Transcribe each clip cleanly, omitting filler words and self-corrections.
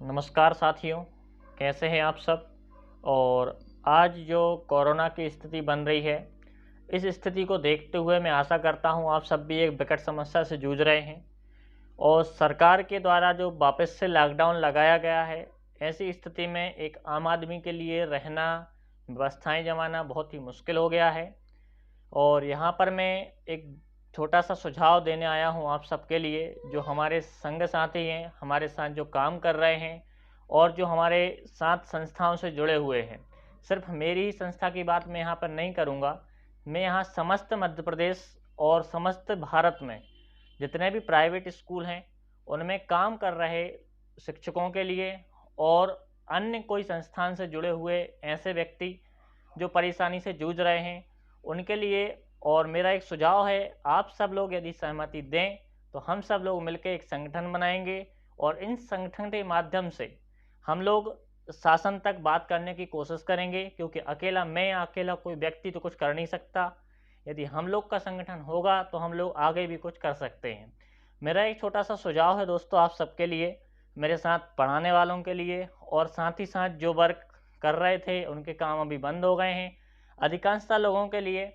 नमस्कार साथियों, कैसे हैं आप सब। और आज जो कोरोना की स्थिति बन रही है, इस स्थिति को देखते हुए मैं आशा करता हूं आप सब भी एक विकट समस्या से जूझ रहे हैं। और सरकार के द्वारा जो वापस से लॉकडाउन लगाया गया है, ऐसी स्थिति में एक आम आदमी के लिए रहना, व्यवस्थाएं जमाना बहुत ही मुश्किल हो गया है। और यहाँ पर मैं एक छोटा-सा सुझाव देने आया हूँ आप सबके लिए, जो हमारे संग साथी हैं, हमारे साथ जो काम कर रहे हैं और जो हमारे साथ संस्थाओं से जुड़े हुए हैं। सिर्फ़ मेरी ही संस्था की बात मैं यहाँ पर नहीं करूँगा, मैं यहाँ समस्त मध्य प्रदेश और समस्त भारत में जितने भी प्राइवेट स्कूल हैं, उनमें काम कर रहे शिक्षकों के लिए और अन्य कोई संस्थान से जुड़े हुए ऐसे व्यक्ति जो परेशानी से जूझ रहे हैं, उनके लिए। और मेरा एक सुझाव है, आप सब लोग यदि सहमति दें, तो हम सब लोग मिलकर एक संगठन बनाएँगे और इन संगठन के माध्यम से हम लोग शासन तक बात करने की कोशिश करेंगे, क्योंकि अकेला मैं या अकेला कोई व्यक्ति तो कुछ कर नहीं सकता। यदि हम लोग का संगठन होगा, तो हम लोग आगे भी कुछ कर सकते हैं। मेरा एक छोटा-सा सुझाव है दोस्तों आप सबके लिए, मेरे साथ पढ़ाने वालों के लिए और साथ ही साथ जो वर्क कर रहे थे, उनके काम अभी बंद हो गए हैं। अधिकांशतः लोगों के लिए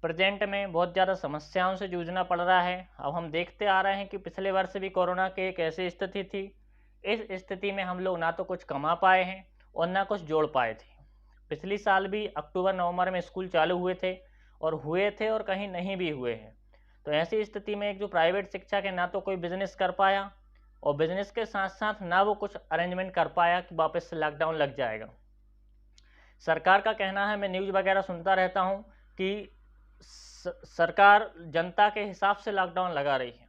प्रेजेंट में बहुत ज़्यादा समस्याओं से जूझना पड़ रहा है। अब हम देखते आ रहे हैं कि पिछले वर्ष भी कोरोना की एक ऐसी स्थिति थी। इस स्थिति में हम लोग ना तो कुछ कमा पाए हैं और ना कुछ जोड़ पाए थे। पिछली साल भी अक्टूबर-नवंबर में स्कूल चालू हुए थे और कहीं नहीं भी हुए हैं। तो ऐसी स्थिति में एक जो प्राइवेट शिक्षक है, ना तो कोई बिज़नेस कर पाया और बिज़नेस के साथ-साथ ना वो कुछ अरेंजमेंट कर पाया कि वापस से लॉकडाउन लग जाएगा। सरकार का कहना है, मैं न्यूज़ वगैरह सुनता रहता हूँ कि सरकार जनता के हिसाब से लॉकडाउन लगा रही है।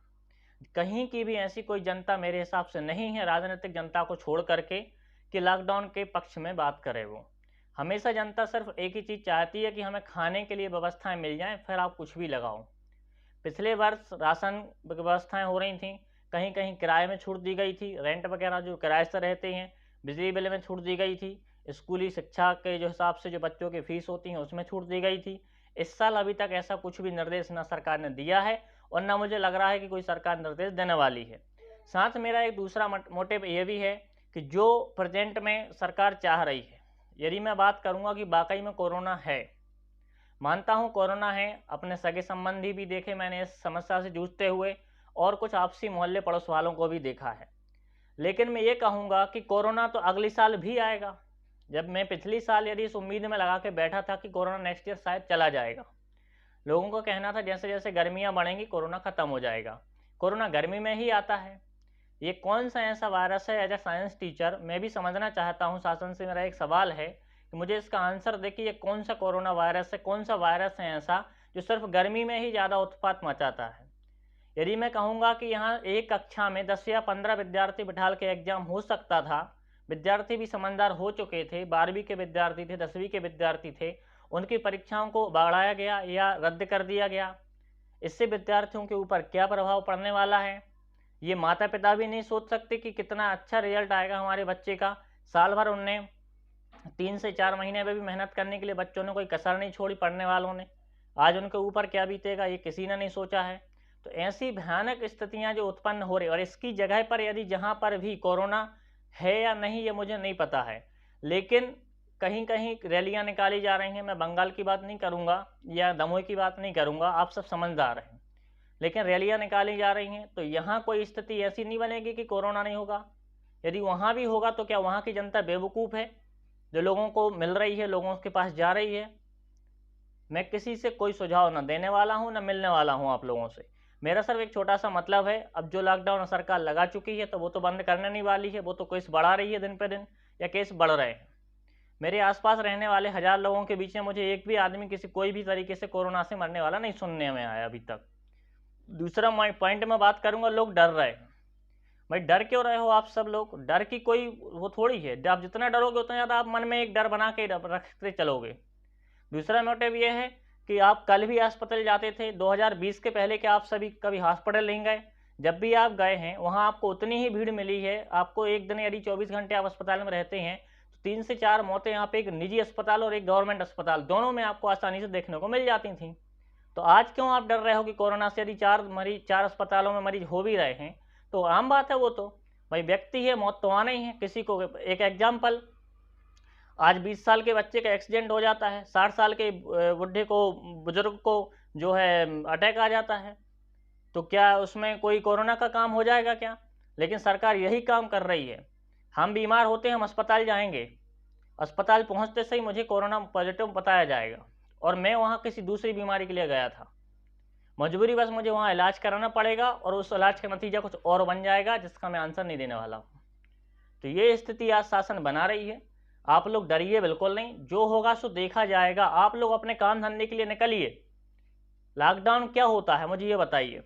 कहीं की भी ऐसी कोई जनता मेरे हिसाब से नहीं है, राजनीतिक जनता को छोड़ करके, कि लॉकडाउन के पक्ष में बात करे वो। हमेशा जनता सिर्फ एक ही चीज़ चाहती है कि हमें खाने के लिए व्यवस्थाएं मिल जाएं, फिर आप कुछ भी लगाओ। पिछले वर्ष राशन व्यवस्थाएं हो रही थी, कहीं कहीं किराए में छूट दी गई थी, रेंट वगैरह जो किराए से रहते हैं, बिजली बिल में छूट दी गई थी, स्कूली शिक्षा के जो हिसाब से जो बच्चों की फीस होती है उसमें छूट दी गई थी। इस साल अभी तक ऐसा कुछ भी निर्देश ना सरकार ने दिया है और ना मुझे लग रहा है कि कोई सरकार निर्देश देने वाली है। साथ मेरा एक दूसरा मोटिव ये भी है कि जो प्रेजेंट में सरकार चाह रही है, यदि मैं बात करूंगा कि वाकई में कोरोना है, मानता हूं कोरोना है, अपने सगे संबंधी भी देखे मैंने इस समस्या से जूझते हुए और कुछ आपसी मोहल्ले पड़ोस वालों को भी देखा है। लेकिन मैं ये कहूँगा कि कोरोना तो अगले साल भी आएगा। जब मैं पिछली साल यदि इस उम्मीद में लगा के बैठा था कि कोरोना नेक्स्ट ईयर शायद चला जाएगा, लोगों का कहना था जैसे जैसे गर्मियाँ बढ़ेंगी कोरोना ख़त्म हो जाएगा। कोरोना गर्मी में ही आता है। ये कौन सा ऐसा वायरस है? एज ए साइंस टीचर मैं भी समझना चाहता हूँ। शासन से मेरा एक सवाल है कि मुझे इसका आंसर दे कि ये कौन सा कोरोना वायरस है, कौन सा वायरस है ऐसा जो सिर्फ गर्मी में ही ज़्यादा उत्पात मचाता है। यदि मैं कहूँगा कि यहाँ एक कक्षा में 10 या 15 विद्यार्थी बिठाल के एग्जाम हो सकता था, विद्यार्थी भी समझदार हो चुके थे, 12वीं के विद्यार्थी थे, 10वीं के विद्यार्थी थे, उनकी परीक्षाओं को बढ़ाया गया या रद्द कर दिया गया। इससे विद्यार्थियों के ऊपर क्या प्रभाव पड़ने वाला है, ये माता पिता भी नहीं सोच सकते कि कितना अच्छा रिजल्ट आएगा हमारे बच्चे का। साल भर उनने 3 से 4 महीने में भी मेहनत करने के लिए बच्चों ने कोई कसर नहीं छोड़ी, पढ़ने वालों ने। आज उनके ऊपर क्या बीतेगा ये किसी ने नहीं सोचा है। तो ऐसी भयानक स्थितियां जो उत्पन्न हो रही, और इसकी जगह पर यदि जहां पर भी कोरोना है या नहीं ये मुझे नहीं पता है, लेकिन कहीं कहीं रैलियां निकाली जा रही हैं। मैं बंगाल की बात नहीं करूंगा या दमोह की बात नहीं करूंगा, आप सब समझदार हैं, लेकिन रैलियां निकाली जा रही हैं। तो यहाँ कोई स्थिति ऐसी नहीं बनेगी कि कोरोना नहीं होगा। यदि वहाँ भी होगा तो क्या वहाँ की जनता बेवकूफ़ है जो लोगों को मिल रही है, लोगों के पास जा रही है? मैं किसी से कोई सुझाव न देने वाला हूँ न मिलने वाला हूँ आप लोगों से। मेरा सिर्फ एक छोटा सा मतलब है, अब जो लॉकडाउन सरकार लगा चुकी है तो वो तो बंद करने नहीं वाली है, वो तो केस बढ़ा रही है दिन पे दिन, या केस बढ़ रहे हैं। मेरे आसपास रहने वाले 1000 लोगों के बीच में मुझे एक भी आदमी किसी कोई भी तरीके से कोरोना से मरने वाला नहीं सुनने में आया अभी तक। दूसरा पॉइंट में बात करूंगा, लोग डर रहे हैं। भाई डर क्यों रहे हो आप सब लोग? डर की कोई वो थोड़ी है, आप जितना डरोगे उतना ज़्यादा आप मन में एक डर बना के रखते चलोगे। दूसरा मोटिव ये है कि आप कल भी अस्पताल जाते थे, 2020 के पहले क्या आप सभी कभी हॉस्पिटल नहीं गए? जब भी आप गए हैं वहाँ आपको उतनी ही भीड़ मिली है। आपको एक दिन यदि 24 घंटे आप अस्पताल में रहते हैं तो 3 से 4 मौतें यहाँ पे एक निजी अस्पताल और एक गवर्नमेंट अस्पताल दोनों में आपको आसानी से देखने को मिल जाती थी। तो आज क्यों आप डर रहे हो कि कोरोना से? यदि 4 अस्पतालों में मरीज हो भी रहे हैं तो आम बात है वो तो। भाई व्यक्ति है, मौत तो आना ही है किसी को। एक एग्जाम्पल, आज 20 साल के बच्चे का एक्सीडेंट हो जाता है, 60 साल के बुढ़े को, बुजुर्ग को जो है अटैक आ जाता है, तो क्या उसमें कोई कोरोना का काम हो जाएगा क्या? लेकिन सरकार यही काम कर रही है। हम बीमार होते हैं, हम अस्पताल जाएंगे, अस्पताल पहुंचते से ही मुझे कोरोना पॉजिटिव बताया जाएगा, और मैं वहां किसी दूसरी बीमारी के लिए गया था, मजबूरी बस मुझे वहां इलाज कराना पड़ेगा और उस इलाज का नतीजा कुछ और बन जाएगा जिसका मैं आंसर नहीं देने वाला हूँ। तो ये स्थिति आज शासन बना रही है। आप लोग डरिए बिल्कुल नहीं, जो होगा सो देखा जाएगा। आप लोग अपने काम धंधे के लिए निकलिए। लॉकडाउन क्या होता है मुझे ये बताइए?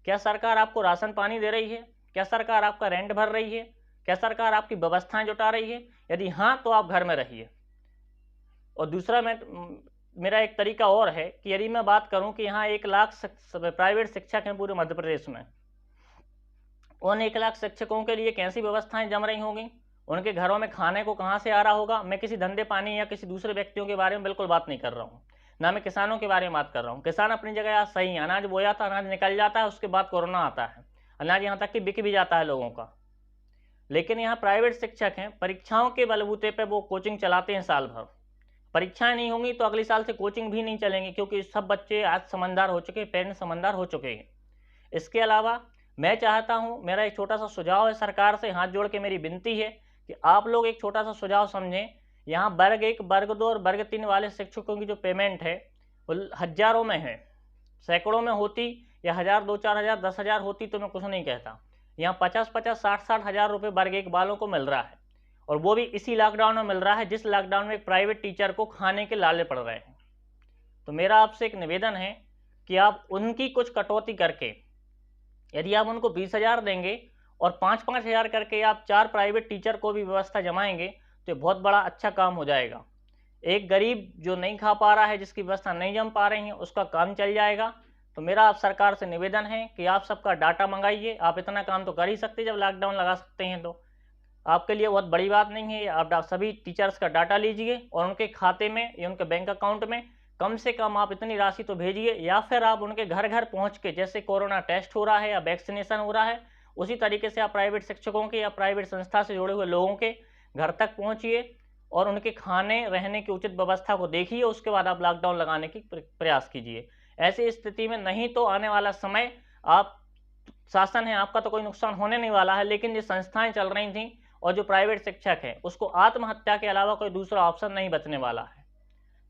क्या सरकार आपको राशन पानी दे रही है? क्या सरकार आपका रेंट भर रही है? क्या सरकार आपकी व्यवस्थाएं जुटा रही है? यदि हाँ, तो आप घर में रहिए। और दूसरा, मेरा एक तरीका और है कि यदि मैं बात करूं कि यहाँ 1 लाख प्राइवेट शिक्षक हैं पूरे मध्य प्रदेश में, उन 1 लाख शिक्षकों के लिए कैसी व्यवस्थाएं जम रही होंगी, उनके घरों में खाने को कहाँ से आ रहा होगा। मैं किसी धंधे पानी या किसी दूसरे व्यक्तियों के बारे में बिल्कुल बात नहीं कर रहा हूँ, ना मैं किसानों के बारे में बात कर रहा हूँ। किसान अपनी जगह आज सही है, अनाज बोया था, अनाज निकल जाता है, उसके बाद कोरोना आता है, अनाज यहाँ तक कि बिक भी जाता है लोगों का। लेकिन यहाँ प्राइवेट शिक्षक हैं, परीक्षाओं के बलबूते पर वो कोचिंग चलाते हैं साल भर। परीक्षाएं नहीं होंगी तो अगले साल से कोचिंग भी नहीं चलेंगी, क्योंकि सब बच्चे आज समझदार हो चुके हैं, पेरेंट्स समझदार हो चुके हैं। इसके अलावा मैं चाहता हूं, मेरा एक छोटा सा सुझाव है, सरकार से हाथ जोड़ के मेरी विनती है कि आप लोग एक छोटा सा सुझाव समझें। यहाँ वर्ग 1, वर्ग 2 और वर्ग 3 वाले शिक्षकों की जो पेमेंट है वो हजारों में है, सैकड़ों में होती, या 1000, 2, 4000, 10,000 होती तो मैं कुछ नहीं कहता। यहाँ 50-50, 60-60 हज़ार रुपये वर्ग 1 वालों को मिल रहा है, और वो भी इसी लॉकडाउन में मिल रहा है जिस लॉकडाउन में एक प्राइवेट टीचर को खाने के लाले पड़ रहे हैं। तो मेरा आपसे एक निवेदन है कि आप उनकी कुछ कटौती करके, यदि आप उनको 20,000 देंगे और 5-5 हज़ार करके आप 4 प्राइवेट टीचर को भी व्यवस्था जमाएंगे तो बहुत बड़ा अच्छा काम हो जाएगा। एक गरीब जो नहीं खा पा रहा है, जिसकी व्यवस्था नहीं जम पा रही है, उसका काम चल जाएगा। तो मेरा आप सरकार से निवेदन है कि आप सबका डाटा मंगाइए। आप इतना काम तो कर ही सकते, जब लॉकडाउन लगा सकते हैं तो आपके लिए बहुत बड़ी बात नहीं है। आप सभी टीचर्स का डाटा लीजिए और उनके खाते में या उनके बैंक अकाउंट में कम से कम आप इतनी राशि तो भेजिए, या फिर आप उनके घर घर पहुंच के, जैसे कोरोना टेस्ट हो रहा है या वैक्सीनेशन हो रहा है, उसी तरीके से आप प्राइवेट शिक्षकों के या प्राइवेट संस्था से जुड़े हुए लोगों के घर तक पहुंचिए और उनके खाने रहने की उचित व्यवस्था को देखिए। उसके बाद आप लॉकडाउन लगाने की प्रयास कीजिए। ऐसी स्थिति में नहीं तो आने वाला समय, आप शासन है, आपका तो कोई नुकसान होने नहीं वाला है, लेकिन ये संस्थाएं चल रही थी और जो प्राइवेट शिक्षक है उसको आत्महत्या के अलावा कोई दूसरा ऑप्शन नहीं बचने वाला है।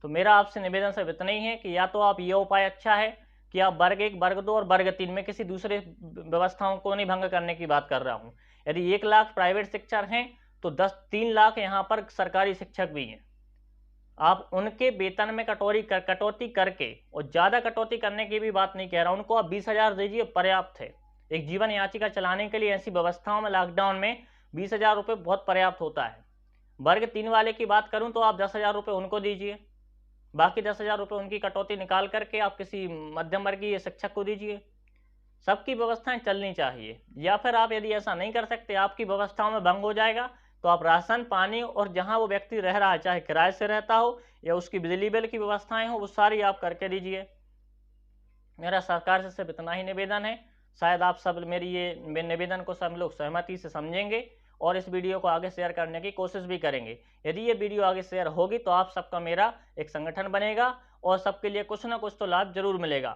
तो मेरा आपसे निवेदन सिर्फ इतना ही है कि या तो आप ये उपाय अच्छा है कि आप वर्ग 1, वर्ग 2 और वर्ग 3 में किसी दूसरे व्यवस्थाओं को नहीं भंग करने की बात कर रहा हूँ। यदि 1 लाख प्राइवेट शिक्षक हैं तो 3 लाख यहाँ पर सरकारी शिक्षक भी हैं। आप उनके वेतन में कटौती करके, और ज़्यादा कटौती करने की भी बात नहीं कह रहा, उनको आप 20,000 दीजिए, पर्याप्त है। एक जीवन याचिका चलाने के लिए ऐसी व्यवस्थाओं में लॉकडाउन में 20,000 रुपये बहुत पर्याप्त होता है। वर्ग 3 वाले की बात करूं तो आप 10,000 रुपये उनको दीजिए, बाकी 10,000 रुपये उनकी कटौती निकाल करके आप किसी मध्यम वर्गीय शिक्षक को दीजिए। सबकी व्यवस्थाएं चलनी चाहिए। या फिर आप यदि ऐसा नहीं कर सकते, आपकी व्यवस्थाओं में भंग हो जाएगा, तो आप राशन पानी और जहां वो व्यक्ति रह रहा है, चाहे किराए से रहता हो या उसकी बिजली बिल की व्यवस्थाएं हो, वो सारी आप करके दीजिए। मेरा सरकार से सिर्फ इतना ही निवेदन है। शायद आप सब मेरी ये निवेदन को सब लोग सहमति से समझेंगे और इस वीडियो को आगे शेयर करने की कोशिश भी करेंगे। यदि ये वीडियो आगे शेयर होगी तो आप सबका मेरा एक संगठन बनेगा और सबके लिए कुछ ना कुछ तो लाभ जरूर मिलेगा।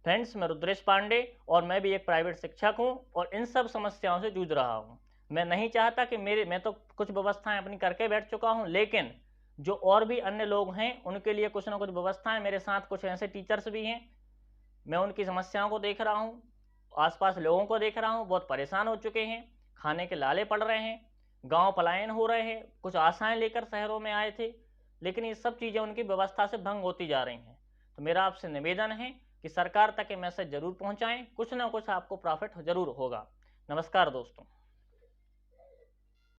फ्रेंड्स, मैं रुद्रेश पांडे और मैं भी एक प्राइवेट शिक्षक हूँ और इन सब समस्याओं से जूझ रहा हूँ। मैं नहीं चाहता कि मैं तो कुछ व्यवस्थाएं अपनी करके बैठ चुका हूँ, लेकिन जो और भी अन्य लोग हैं उनके लिए कुछ ना कुछ व्यवस्थाएं, मेरे साथ कुछ ऐसे टीचर्स भी हैं, मैं उनकी समस्याओं को देख रहा हूँ, आसपास लोगों को देख रहा हूँ, बहुत परेशान हो चुके हैं, खाने के लाले पड़ रहे हैं, गांव पलायन हो रहे हैं, कुछ आशाएं लेकर शहरों में आए थे, लेकिन ये सब चीज़ें उनकी व्यवस्था से भंग होती जा रही हैं। तो मेरा आपसे निवेदन है कि सरकार तक ये मैसेज जरूर पहुंचाएं, कुछ ना कुछ आपको प्रॉफिट जरूर होगा। नमस्कार दोस्तों।